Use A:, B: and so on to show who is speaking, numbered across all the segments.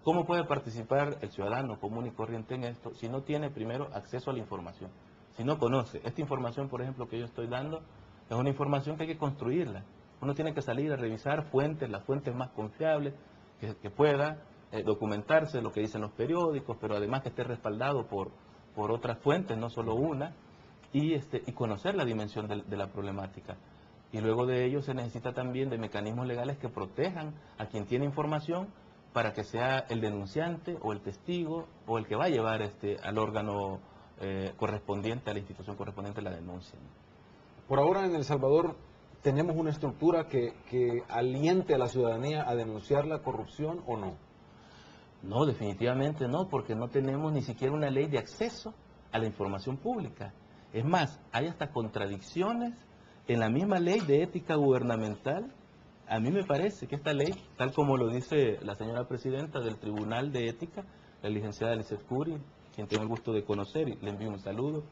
A: ¿Cómo puede participar el ciudadano común y corriente en esto si no tiene primero acceso a la información? Si no conoce. Esta información, por ejemplo, que yo estoy dando, es una información que hay que construirla. Uno tiene que salir a revisar fuentes, las fuentes más confiables, que pueda documentarse lo que dicen los periódicos, pero además que esté respaldado por otras fuentes, no solo una, y conocer la dimensión de la problemática. Y luego de ello se necesita también de mecanismos legales que protejan a quien tiene información para que sea el denunciante o el testigo o el que va a llevar al órgano correspondiente, a la institución correspondiente la denuncia.
B: Por ahora en El Salvador tenemos una estructura que aliente a la ciudadanía a denunciar la corrupción, ¿o no?
A: No, definitivamente no, porque no tenemos ni siquiera una ley de acceso a la información pública. Es más, hay hasta contradicciones en la misma ley de ética gubernamental. A mí me parece que esta ley, tal como lo dice la señora presidenta del Tribunal de Ética, la licenciada Lizeth Curi, quien tengo el gusto de conocer y le envío un saludo,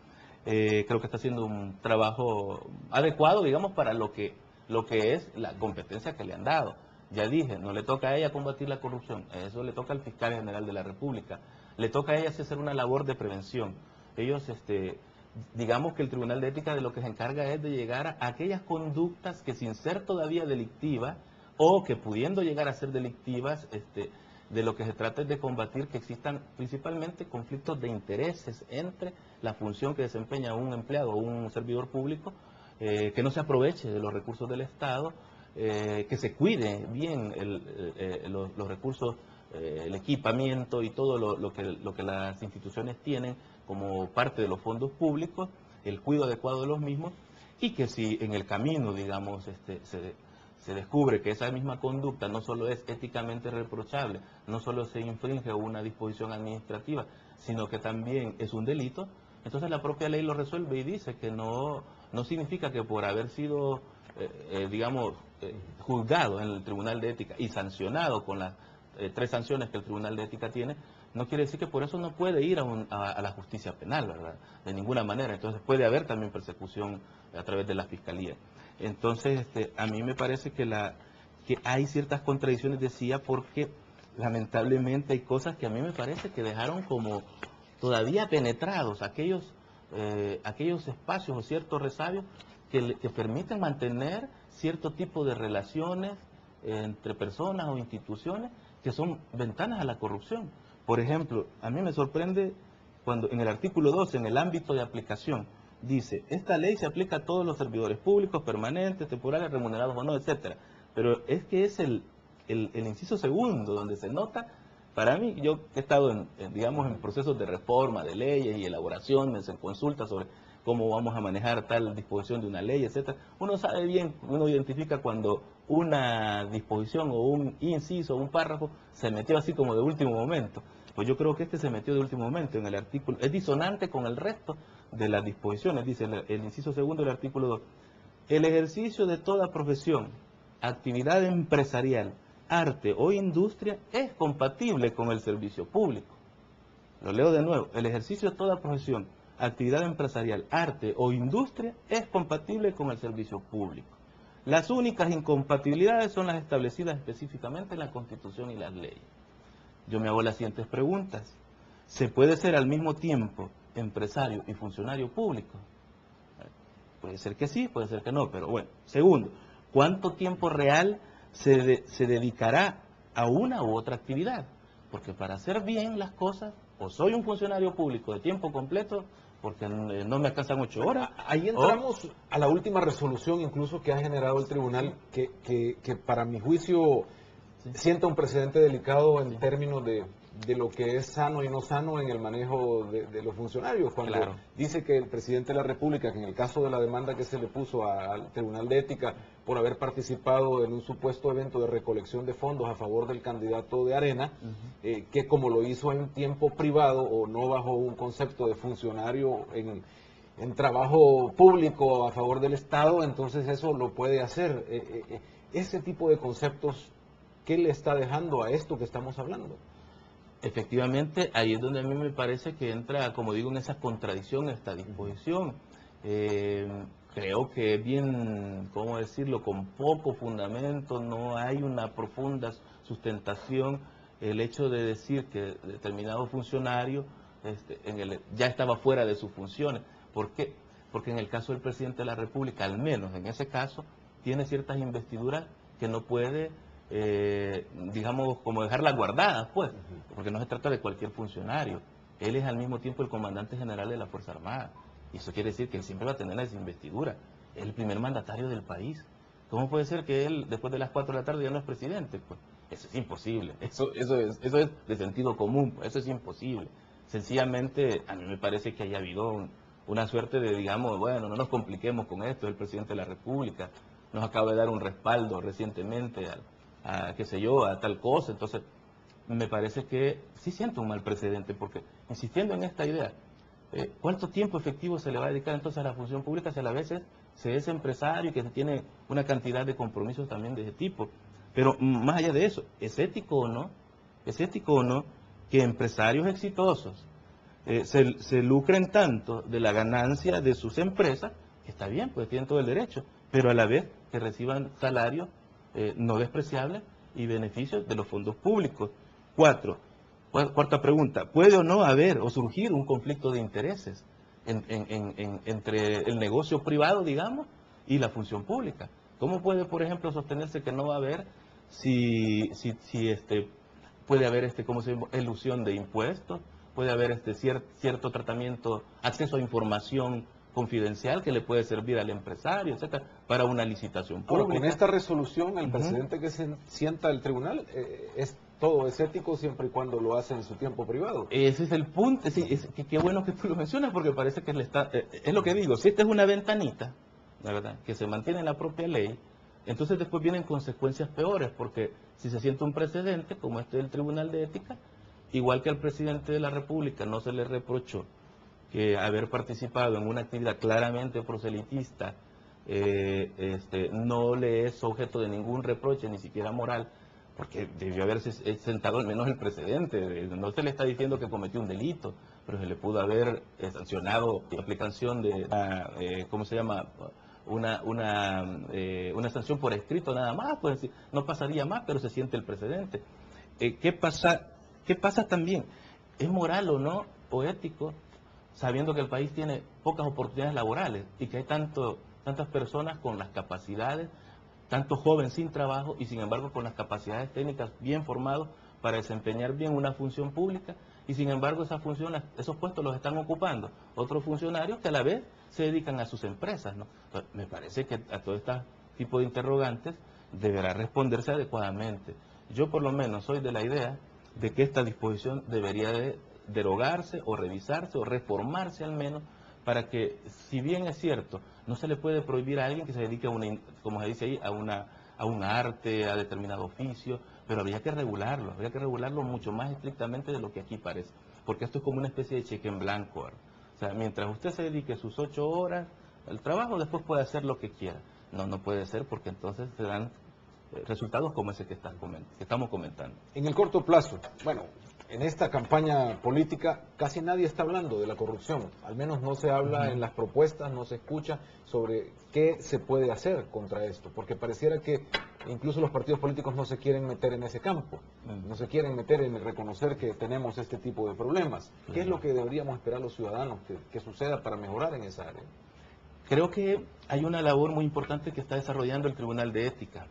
A: creo que está haciendo un trabajo adecuado, digamos, para lo que es la competencia que le han dado. Ya dije, no le toca a ella combatir la corrupción, eso le toca al fiscal general de la República, le toca a ella hacer una labor de prevención. Ellos, digamos que el Tribunal de Ética de lo que se encarga es de llegar a aquellas conductas que sin ser todavía delictivas o que pudiendo llegar a ser delictivas, de lo que se trata es de combatir que existan principalmente conflictos de intereses entre la función que desempeña un empleado o un servidor público, que no se aproveche de los recursos del Estado, que se cuide bien los recursos, el equipamiento y todo lo que las instituciones tienen como parte de los fondos públicos, el cuidado adecuado de los mismos, y que si en el camino, digamos, se descubre que esa misma conducta no solo es éticamente reprochable, no solo se infringe una disposición administrativa, sino que también es un delito, entonces la propia ley lo resuelve y dice que no significa que por haber sido, digamos, juzgado en el Tribunal de Ética y sancionado con las 3 sanciones que el Tribunal de Ética tiene, no quiere decir que por eso no puede ir a la justicia penal, ¿verdad? De ninguna manera. Entonces puede haber también persecución a través de la Fiscalía. Entonces, a mí me parece que hay ciertas contradicciones, decía, porque lamentablemente hay cosas que a mí me parece que dejaron como todavía penetrados aquellos espacios o ciertos resabios que permiten mantener cierto tipo de relaciones entre personas o instituciones que son ventanas a la corrupción. Por ejemplo, a mí me sorprende cuando en el artículo 12, en el ámbito de aplicación, dice, esta ley se aplica a todos los servidores públicos, permanentes, temporales, remunerados o no, etcétera. Pero es que es el inciso segundo donde se nota, para mí, yo he estado digamos, en procesos de reforma de leyes y elaboraciones, en consultas sobre cómo vamos a manejar tal disposición de una ley, etcétera. Uno sabe bien, uno identifica cuando una disposición o un inciso o un párrafo se metió así como de último momento. Pues yo creo que se metió de último momento en el artículo, es disonante con el resto de las disposiciones, dice el inciso segundo del artículo 2. El ejercicio de toda profesión, actividad empresarial, arte o industria es compatible con el servicio público. Lo leo de nuevo, el ejercicio de toda profesión, actividad empresarial, arte o industria es compatible con el servicio público. Las únicas incompatibilidades son las establecidas específicamente en la Constitución y las leyes. Yo me hago las siguientes preguntas. ¿Se puede ser al mismo tiempo empresario y funcionario público? Puede ser que sí, puede ser que no, pero bueno. Segundo, ¿cuánto tiempo real se dedicará a una u otra actividad? Porque para hacer bien las cosas, o soy un funcionario público de tiempo completo, porque no me alcanzan 8 horas.
B: Ahí entramos a la última resolución incluso que ha generado el tribunal, que para mi juicio sienta un precedente delicado en términos de lo que es sano y no sano en el manejo de los funcionarios, cuando dice que el presidente de la República, que en el caso de la demanda que se le puso al Tribunal de Ética por haber participado en un supuesto evento de recolección de fondos a favor del candidato de Arena, que como lo hizo en tiempo privado o no bajo un concepto de funcionario en trabajo público a favor del Estado, entonces eso lo puede hacer. Ese tipo de conceptos, ¿qué le está dejando a esto que estamos hablando?
A: Efectivamente, ahí es donde a mí me parece que entra, como digo, en esa contradicción, esta disposición. Creo que es bien, ¿cómo decirlo?, con poco fundamento, no hay una profunda sustentación el hecho de decir que determinado funcionario ya estaba fuera de sus funciones. ¿Por qué? Porque en el caso del presidente de la República, al menos en ese caso, tiene ciertas investiduras que no puede, digamos, como dejarlas guardadas, pues, porque no se trata de cualquier funcionario. Él es al mismo tiempo el comandante general de la Fuerza Armada. Y eso quiere decir que él siempre va a tener esa investidura. Es el primer mandatario del país. ¿Cómo puede ser que él, después de las 4 de la tarde, ya no es presidente? Pues eso es imposible. Eso es de sentido común. Pues, eso es imposible. Sencillamente, a mí me parece que haya habido una suerte de, digamos, bueno, no nos compliquemos con esto, es el presidente de la República, nos acaba de dar un respaldo recientemente qué sé yo, a tal cosa. Entonces, me parece que sí siento un mal precedente, porque insistiendo en esta idea, ¿cuánto tiempo efectivo se le va a dedicar entonces a la función pública si a la vez se es empresario y que se tiene una cantidad de compromisos también de ese tipo? Pero más allá de eso, ¿es ético o no? ¿Es ético o no que empresarios exitosos se lucren tanto de la ganancia de sus empresas? Que está bien, pues tienen todo el derecho, pero a la vez que reciban salarios no despreciables y beneficios de los fondos públicos. Cuarta pregunta, ¿puede o no haber o surgir un conflicto de intereses entre el negocio privado, digamos, y la función pública? ¿Cómo puede, por ejemplo, sostenerse que no va a haber si puede haber ¿cómo se llama?, elusión de impuestos, puede haber cierto tratamiento, acceso a información confidencial que le puede servir al empresario, etcétera, para una licitación pública?
B: Bueno, con esta resolución, el presidente que se sienta el tribunal todo es ético siempre y cuando lo hace en su tiempo privado.
A: Ese es el punto. Sí, qué bueno que tú lo mencionas, porque parece que es lo que digo, si esta es una ventanita, la verdad, que se mantiene en la propia ley, entonces después vienen consecuencias peores, porque si se siente un precedente, como este del Tribunal de Ética, igual que al presidente de la República no se le reprochó que haber participado en una actividad claramente proselitista no le es objeto de ningún reproche, ni siquiera moral, porque debió haberse sentado al menos el precedente. No se le está diciendo que cometió un delito, pero se le pudo haber sancionado la aplicación de, ¿cómo se llama?, una sanción por escrito nada más, pues no pasaría más, pero se siente el precedente. ¿Qué pasa también? ¿Es moral o no, o ético, sabiendo que el país tiene pocas oportunidades laborales y que hay tantas personas con las capacidades, tantos jóvenes sin trabajo y sin embargo con las capacidades técnicas bien formados para desempeñar bien una función pública, y sin embargo esos puestos los están ocupando otros funcionarios que a la vez se dedican a sus empresas, ¿no? Entonces, me parece que a todo este tipo de interrogantes deberá responderse adecuadamente. Yo por lo menos soy de la idea de que esta disposición debería de derogarse o revisarse o reformarse al menos, para que, si bien es cierto, no se le puede prohibir a alguien que se dedique como se dice ahí, a un arte, a determinado oficio, pero habría que regularlo mucho más estrictamente de lo que aquí parece, porque esto es como una especie de cheque en blanco, ¿verdad? O sea, mientras usted se dedique sus 8 horas al trabajo, después puede hacer lo que quiera. No puede ser, porque entonces se dan resultados como ese que estamos comentando.
B: En el corto plazo, bueno, en esta campaña política casi nadie está hablando de la corrupción, al menos no se habla en las propuestas, no se escucha sobre qué se puede hacer contra esto, porque pareciera que incluso los partidos políticos no se quieren meter en ese campo, no se quieren meter en reconocer que tenemos este tipo de problemas. ¿Qué es lo que deberíamos esperar los ciudadanos que suceda para mejorar en esa área?
A: Creo que hay una labor muy importante que está desarrollando el Tribunal de Ética.